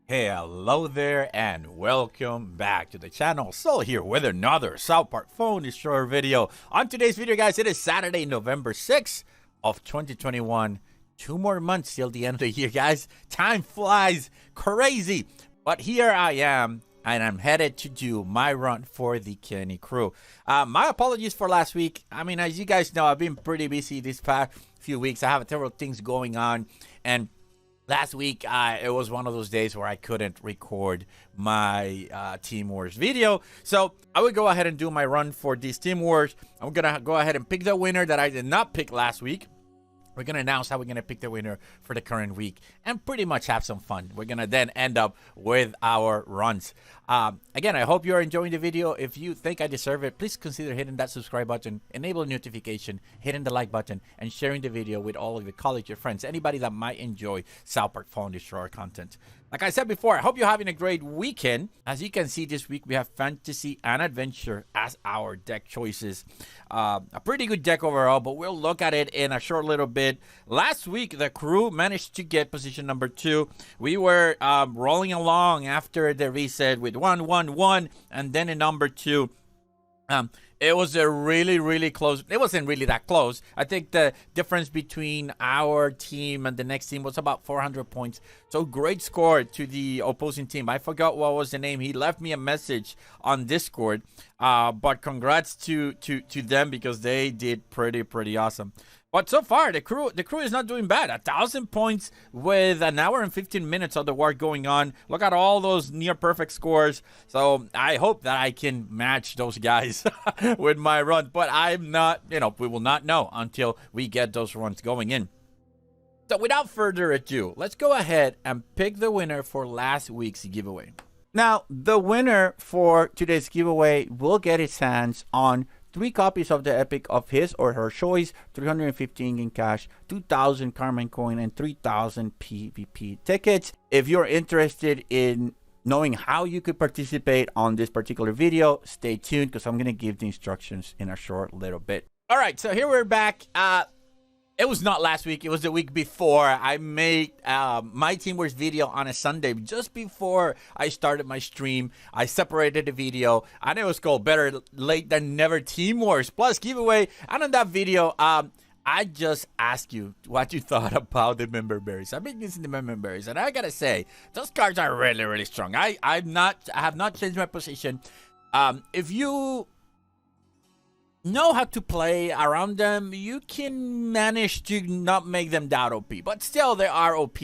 Hey, hello there and welcome back to the channel. Sol here with another South Park Phone Destroyer video. On today's video, guys, it is Saturday, November 6th of 2021. 2 more months till the end of the year, guys. Time flies crazy. But here I am, and I'm headed to do my run for the Kenny crew. My apologies for last week. I mean, as you guys know, I've been pretty busy this past few weeks. I have several things going on, and last week, it was one of those days where I couldn't record my Team Wars video. So I would go ahead and do my run for these Team Wars. I'm going to go ahead and pick the winner that I did not pick last week. We're going to announce how we're going to pick the winner for the current week and pretty much have some fun. We're going to then end up with our runs. Again, I hope you're enjoying the video. If you think I deserve it, please consider hitting that subscribe button, enable notification, hitting the like button, and sharing the video with all of your colleagues, your friends, anybody that might enjoy South Park Phone Destroyer content. Like I said before, I hope you're having a great weekend. As you can see, this week we have fantasy and adventure as our deck choices. A pretty good deck overall, but we'll look at it in a short little bit. Last week, the crew managed to get position number 2. We were rolling along after the reset with 1-1-1, and then in number 2. It was a really close. It wasn't really that close. I think the difference between our team and the next team was about 400 points. So great score to the opposing team. I forgot what was the name. He left me a message on Discord. But congrats to them because they did pretty awesome. But so far, the crew is not doing bad. 1,000 points with an hour and 15 minutes of the war going on. Look at all those near perfect scores. So I hope that I can match those guys with my run. But I'm not, we will not know until we get those runs going in. So without further ado, let's go ahead and pick the winner for last week's giveaway. Now, the winner for today's giveaway will get his hands on 3 copies of the Epic of his or her choice, 315 in cash, 2,000 Cartman coin, and 3,000 PvP tickets. If you're interested in knowing how you could participate on this particular video, stay tuned because I'm going to give the instructions in a short little bit. All right, so here we're back. It was not last week. It was the week before. I made my Team Wars video on a Sunday just before I started my stream. I separated the video, and it was called Better Late Than Never Team Wars plus giveaway. And in that video, I just asked you what you thought about the member berries. I've been using the member berries, and I gotta say, those cards are really strong. I have not changed my position. If you know how to play around them, you can manage to not make them that OP, but still they are OP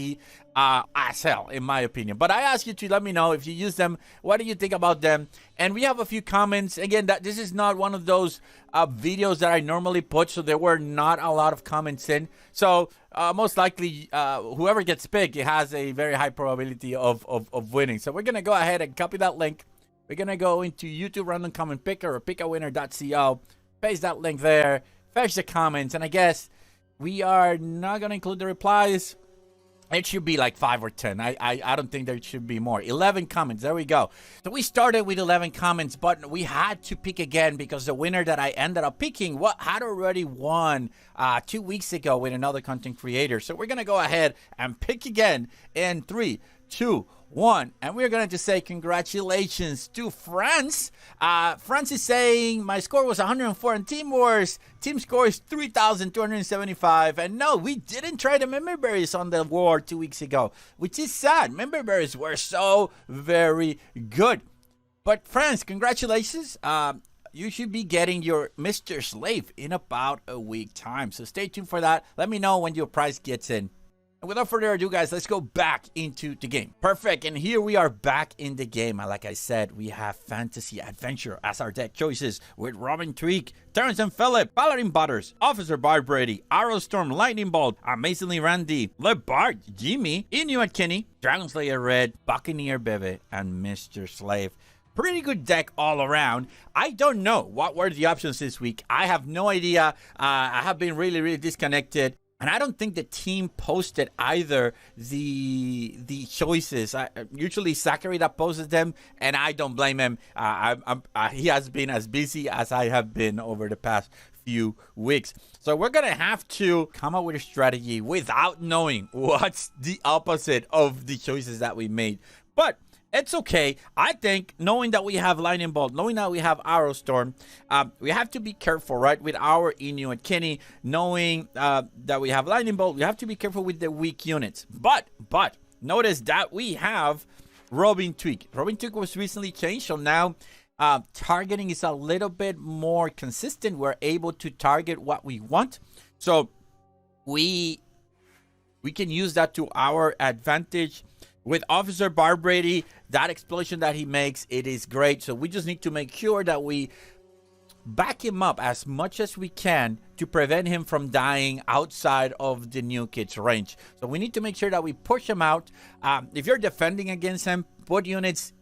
as hell in my opinion. But I ask you to let me know if you use them, what do you think about them. And we have a few comments. Again, that this is not one of those videos that I normally put, so there were not a lot of comments in. So most likely whoever gets picked, it has a very high probability of winning. So we're gonna go ahead and copy that link. We're gonna go into YouTube random comment picker or pickawinner.co, paste that link there, fetch the comments, and I guess we are not going to include the replies. It should be like 5 or 10. I don't think there should be more. 11 comments. There we go. So we started with 11 comments, but we had to pick again because the winner that I ended up picking had already won 2 weeks ago with another content creator. So we're going to go ahead and pick again in 3, 2, 1, and we're going to just say congratulations to France. France is saying my score was 104 in Team Wars. Team score is 3,275. And no, we didn't try the member berries on the war 2 weeks ago, which is sad. Member berries were so very good. But France, congratulations. You should be getting your Mr. Slave in about a week time. So stay tuned for that. Let me know when your prize gets in. And without further ado, guys, let's go back into the game. Perfect, and here we are back in the game. And like I said, we have Fantasy Adventure as our deck choices with Robin Tweak, Terrence and Phillip, Paladin Butters, Officer Bard Brady, Arrowstorm, Lightning Bolt, Amazingly Randy, LeBart, Jimmy, Inuit Kenny, Dragonslayer Red, Buccaneer Bebe, and Mr. Slave. Pretty good deck all around. I don't know what were the options this week. I have no idea. I have been really disconnected. And I don't think the team posted either the choices. Usually Zachary that posted them, and I don't blame him. He has been as busy as I have been over the past few weeks. So we're gonna have to come up with a strategy without knowing what's the opposite of the choices that we made. But it's okay. I think knowing that we have Lightning Bolt, knowing that we have Arrow Storm, we have to be careful, right? With our Inuit Kenny, knowing that we have Lightning Bolt, we have to be careful with the weak units. But notice that we have Robin Tweak. Robin Tweak was recently changed, so now targeting is a little bit more consistent. We're able to target what we want. So we can use that to our advantage. With Officer Barbrady, that explosion that he makes, it is great. So we just need to make sure that we back him up as much as we can to prevent him from dying outside of the new kid's range. So we need to make sure that we push him out. If you're defending against him, put units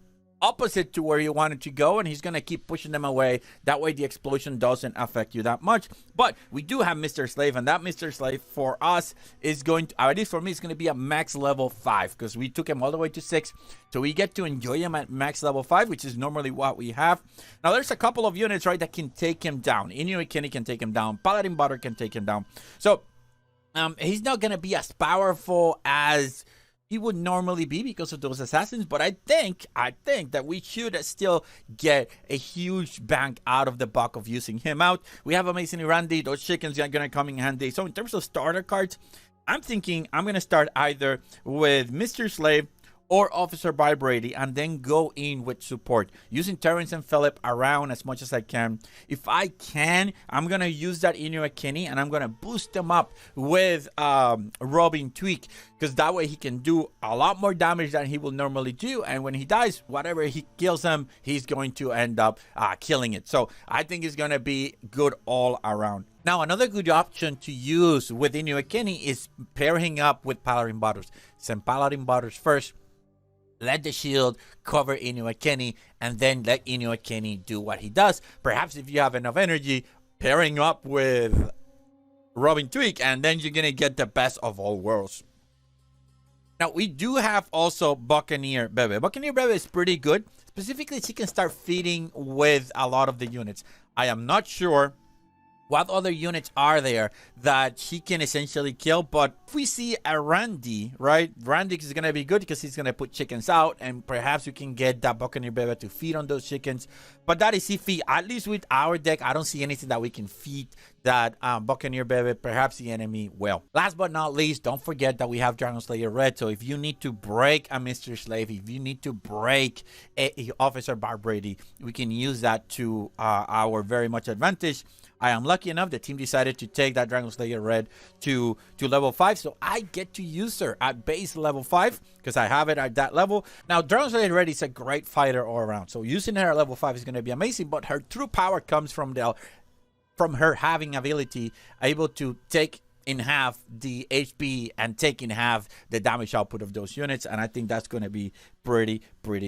opposite to where you wanted to go, and he's going to keep pushing them away. That way the explosion doesn't affect you that much. But we do have Mr. Slave, and that Mr. Slave for us is going to, at least for me, it's going to be a max level 5, because we took him all the way to 6. So we get to enjoy him at max level 5, which is normally what we have. Now there's a couple of units, right, that can take him down. Inuit Kenny can take him down. Paladin Butter can take him down. So he's not going to be as powerful as he would normally be because of those assassins, but I think that we should still get a huge bang out of the buck of using him out. We have Amazing Randy. Those chickens are going to come in handy. So in terms of starter cards, I'm thinking I'm going to start either with Mr. Slave or Officer Barbrady, and then go in with support, using Terrence and Philip around as much as I can. If I can, I'm going to use that Inuit Kenny, and I'm going to boost them up with Robin Tweak, because that way he can do a lot more damage than he will normally do, and when he dies, whatever he kills him, he's going to end up killing it. So I think it's going to be good all around. Now, another good option to use with Inuit Kenny is pairing up with Paladin Butters. Send Paladin Butters first, let the shield cover Inuit Kenny, and then let Inuit Kenny do what he does. Perhaps if you have enough energy, pairing up with Robin Tweak, and then you're going to get the best of all worlds. Now, we do have also Buccaneer Bebe. Buccaneer Bebe is pretty good. Specifically, she can start feeding with a lot of the units. I am not sure what other units are there that he can essentially kill, but if we see a Randy, right? Randy is going to be good because he's going to put chickens out, and perhaps you can get that Buccaneer Bebe to feed on those chickens. But that is iffy. At least with our deck, I don't see anything that we can feed that Buccaneer Bebe, perhaps the enemy will. Last but not least, don't forget that we have Dragon Slayer Red. So if you need to break a Mr. Slave, if you need to break a Officer Barbrady, we can use that to our very much advantage. I am lucky enough the team decided to take that Dragon Slayer Red to level 5, so I get to use her at base level 5 because I have it at that level. Now, Dragon Slayer Red is a great fighter all around, so using her at level 5 is going to be amazing, but her true power comes from her having ability able to take in half the HP and take in half the damage output of those units, and I think that's going to be pretty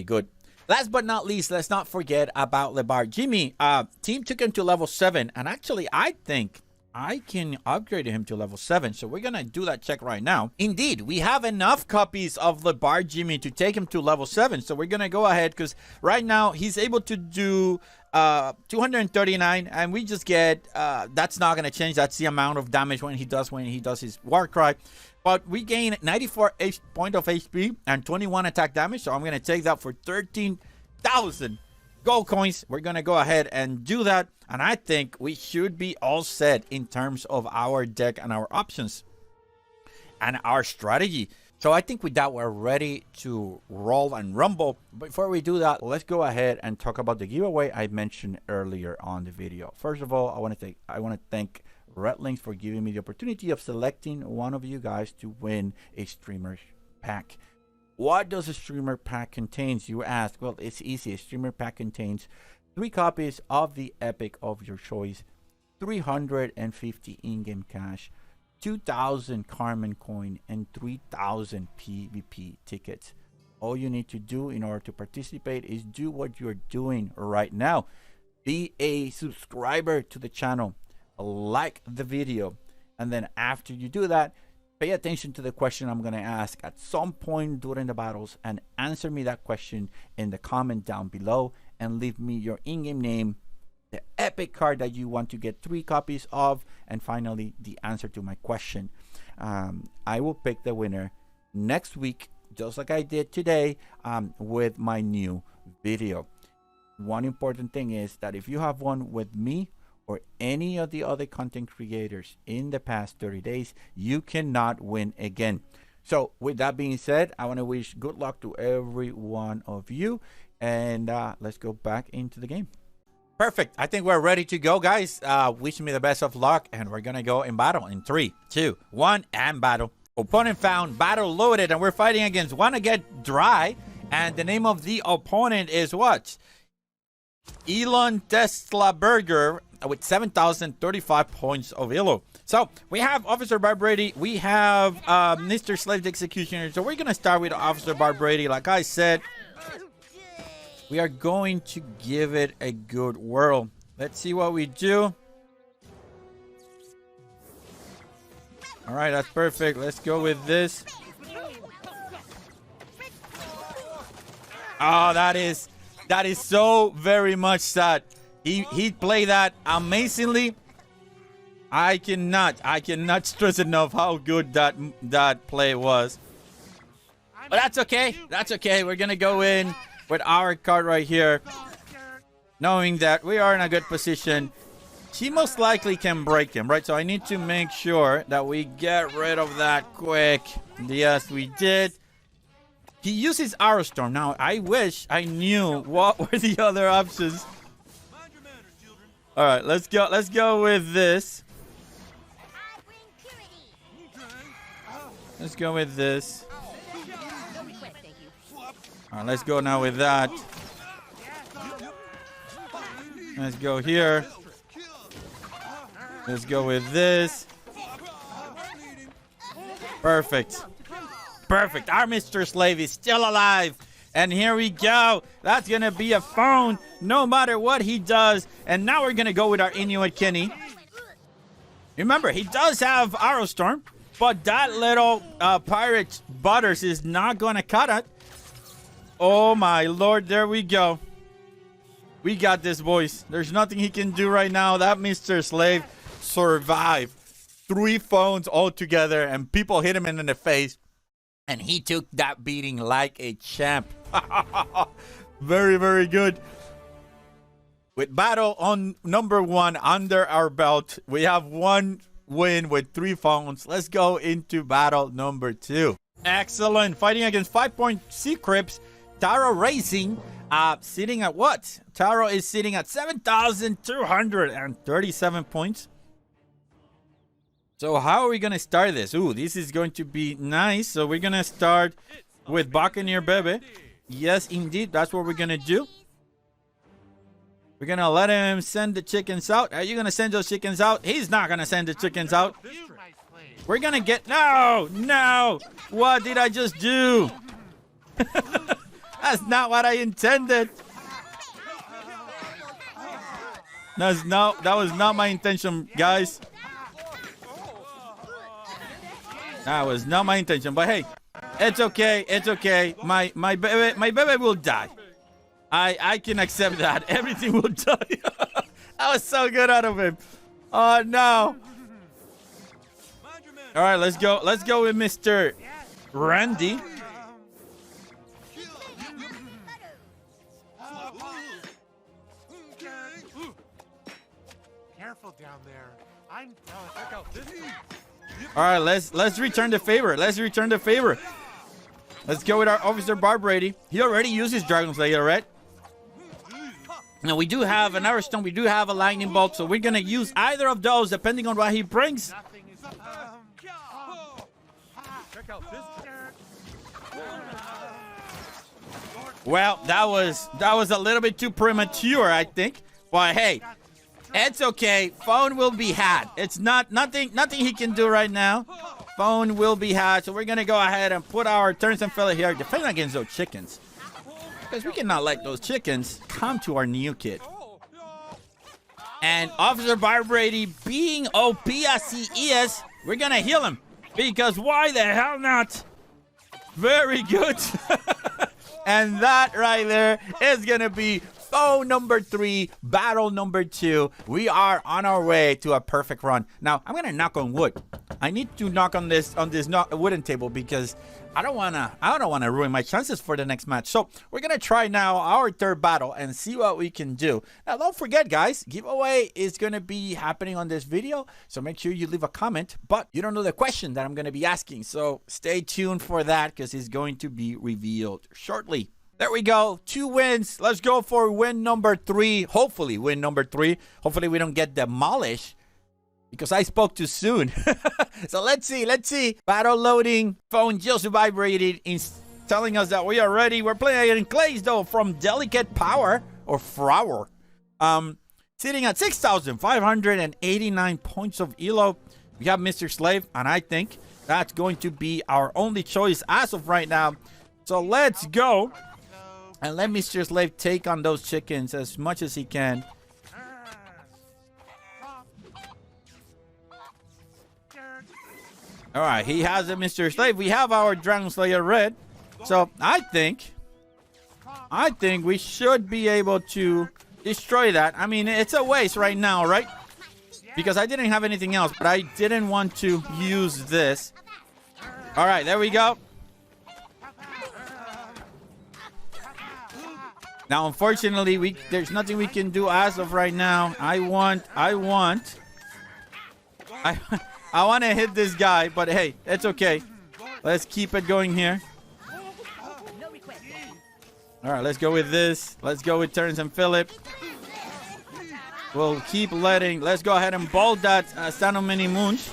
good. Last but not least, let's not forget about Lebar. Jimmy, team took him to level 7, and actually I think I can upgrade him to level 7, so we're gonna do that check right now. Indeed, we have enough copies of Lebar Jimmy to take him to level 7, so we're gonna go ahead, because right now he's able to do 239, and we just get that's not gonna change. That's the amount of damage when he does his war cry. But we gain 94 point of HP and 21 attack damage, so I'm going to take that for 13,000 gold coins. We're going to go ahead and do that, and I think we should be all set in terms of our deck and our options and our strategy. So I think with that, we're ready to roll and rumble. Before we do that, let's go ahead and talk about the giveaway I mentioned earlier on the video. First of all, I want to thank Red Links for giving me the opportunity of selecting one of you guys to win a streamer pack. What does a streamer pack contains, you ask? Well, it's easy. A streamer pack contains 3 copies of the epic of your choice, 350 in-game cash, 2,000 Cartman coin, and 3,000 PvP tickets. All you need to do in order to participate is do what you're doing right now. Be a subscriber to the channel, like the video, and then after you do that, pay attention to the question I'm going to ask at some point during the battles, and answer me that question in the comment down below, and leave me your in-game name the epic card that you want to get 3 copies of, and finally the answer to my question. I will pick the winner next week, just like I did today, with my new video. One important thing is that if you have won with me or any of the other content creators in the past 30 days, you cannot win again. So with that being said, I want to wish good luck to every one of you, and let's go back into the game. Perfect. I think we're ready to go, guys. Wish me the best of luck, and we're gonna go in battle in 3, 2, 1, and battle. Opponent found, battle loaded, and we're fighting against Wanna Get Dry, and the name of the opponent is what? Elon Tesla Burger with 7,035 points of elo. So we have Officer Barbrady, we have Mr. Slave the Executioner. So we're gonna start with Officer Barbrady. Like I said, we are going to give it a good whirl. Let's see what we do. All right, that's perfect. Let's go with this. Oh, that is so very much sad. He played that amazingly. I cannot stress enough how good that play was. But that's okay. That's okay. We're gonna go in with our card right here, knowing that we are in a good position. She most likely can break him, right? So I need to make sure that we get rid of that quick. Yes, we did. He uses Arrow Storm. Now, I wish I knew what were the other options. All right, let's go. Let's go with this. Let's go with this. All right, let's go now with that. Let's go here. Let's go with this. Perfect. Perfect. Our Mr. Slave is still alive. And here we go. That's going to be a phone no matter what he does. And now we're going to go with our Inuit Kenny. Remember, he does have Arrow Storm, but that little pirate Butters is not going to cut it. Oh my lord, there we go. We got this, boys. There's nothing he can do right now. That Mr. Slave survived 3 phones all together, and people hit him in the face, and he took that beating like a champ. Very, very good. With battle on number 1 under our belt, we have 1 win with 3 phones. Let's go into battle number 2. Excellent. Fighting against 5 Point Sea Crips. Taro Racing, sitting at what? Taro is sitting at 7,237 points. So how are we going to start this? Ooh, this is going to be nice. So we're going to start with Buccaneer Bebe. Yes, indeed. That's what we're going to do. We're going to let him send the chickens out. Are you going to send those chickens out? He's not going to send the chickens out. We're going to get... No! No! What did I just do? That's not what I intended. That was not my intention, guys. That was not my intention. But hey, it's okay. It's okay. My baby will die. I can accept that. Everything will die. That was so good out of him. Oh no. All right, let's go. Let's go with Mr. Randy. Down there. Check out this. All right, let's return the favor. Let's return the favor. Let's go with our Officer Barbrady. He already uses Dragon Slayer, right? Now we do have an Arrow Stone. We do have a Lightning Bolt, so we're gonna use either of those depending on what he brings. Check out this. Well, that was a little bit too premature, I think. But hey, it's okay. Phone will be had. It's nothing he can do right now. Phone will be had. So we're gonna go ahead and put our turns and fella here, defending against those chickens, because we cannot let those chickens come to our new kid. And Officer Barbrady, being OP as he is, we're gonna heal him, because why the hell not? Very good. And that right there is gonna be phone number 3, battle number 2. We are on our way to a perfect run. Now, I'm gonna knock on wood. I need to knock on this wooden table because I don't wanna ruin my chances for the next match. So we're gonna try now our 3rd battle and see what we can do. Now, don't forget, guys, giveaway is gonna be happening on this video, so make sure you leave a comment. But you don't know the question that I'm gonna be asking, so stay tuned for that because it's going to be revealed shortly. There we go, 2 wins. Let's go for win number 3. Hopefully, win number 3. Hopefully, we don't get demolished because I spoke too soon. So let's see. Battle loading. Phone just vibrated, telling us that we are ready. We're playing in Clays, though, from Delicate Power or Flower. Sitting at 6,589 points of elo. We have Mr. Slave, and I think that's going to be our only choice as of right now. So let's go. And let Mr. Slave take on those chickens as much as he can. All right, he has it, Mr. Slave. We have our Dragon Slayer red. So I think we should be able to destroy that. I mean, it's a waste right now, right? Because I didn't have anything else, but I didn't want to use this. All right, there we go. Now, unfortunately, there's nothing we can do as of right now. I want to hit this guy, but hey, it's okay. Let's keep it going here. All right, let's go with this. Let's go with Terrence and Philip. We'll keep let's go ahead and bolt that Stano Mini Moons.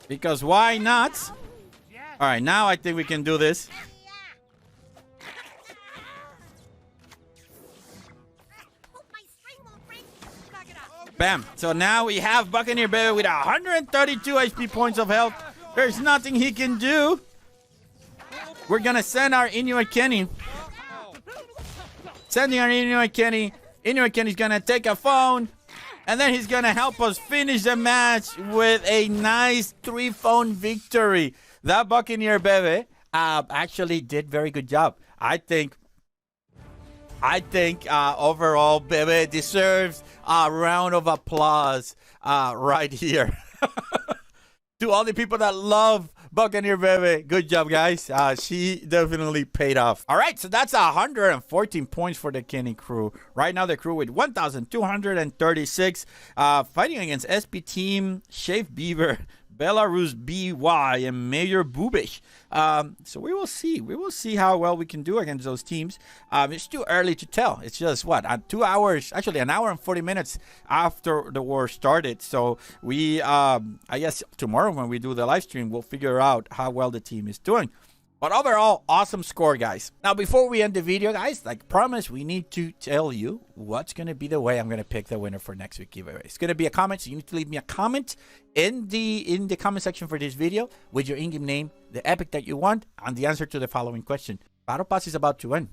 Because why not? All right, now I think we can do this. Bam. So now we have Buccaneer Baby with 132 HP points of health. There's nothing he can do. We're going to send our Inuit Kenny. Sending our Inuit Kenny. Inuit Kenny's going to take a phone. And then he's going to help us finish the match with a nice 3-phone victory. That Buccaneer Baby actually did very good job. I think overall, Bebe deserves a round of applause right here. To all the people that love Buccaneer Bebe, good job, guys. She definitely paid off. All right, so that's 114 points for the Kenny crew. Right now, the crew with 1,236, fighting against SP Team, Shave Beaver, Belarus BY, and Mayor Bubish. So we will see. We will see how well we can do against those teams. It's too early to tell. It's just, 2 hours, actually an hour and 40 minutes after the war started. So we, I guess tomorrow when we do the live stream, we'll figure out how well the team is doing. But overall, awesome score, guys. Now, before we end the video, guys, like promised, we need to tell you what's going to be the way I'm going to pick the winner for next week giveaway. It's going to be a comment, so you need to leave me a comment in the comment section for this video with your in-game name, the epic that you want, and the answer to the following question. Battle Pass is about to end.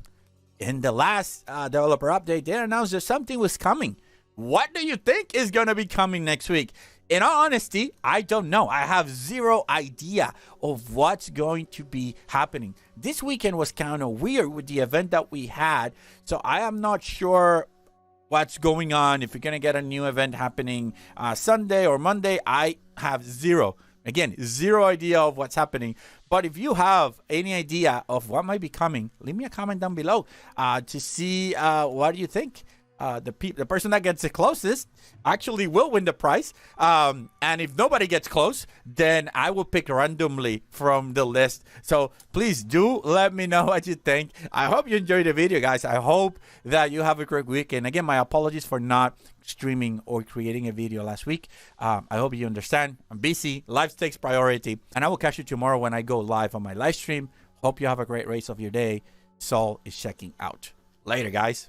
In the last developer update, they announced that something was coming. What do you think is going to be coming next week? In all honesty, I don't know. I have zero idea of what's going to be happening. This weekend was kind of weird with the event that we had. So I am not sure what's going on. If you're going to get a new event happening Sunday or Monday, I have zero idea of what's happening. But if you have any idea of what might be coming, leave me a comment down below to see what you think. The person that gets the closest actually will win the prize. And if nobody gets close, then I will pick randomly from the list. So please do let me know what you think. I hope you enjoyed the video, guys. I hope that you have a great week. And again, my apologies for not streaming or creating a video last week. I hope you understand. I'm busy. Life takes priority. And I will catch you tomorrow when I go live on my live stream. Hope you have a great rest of your day. Sol is checking out. Later, guys.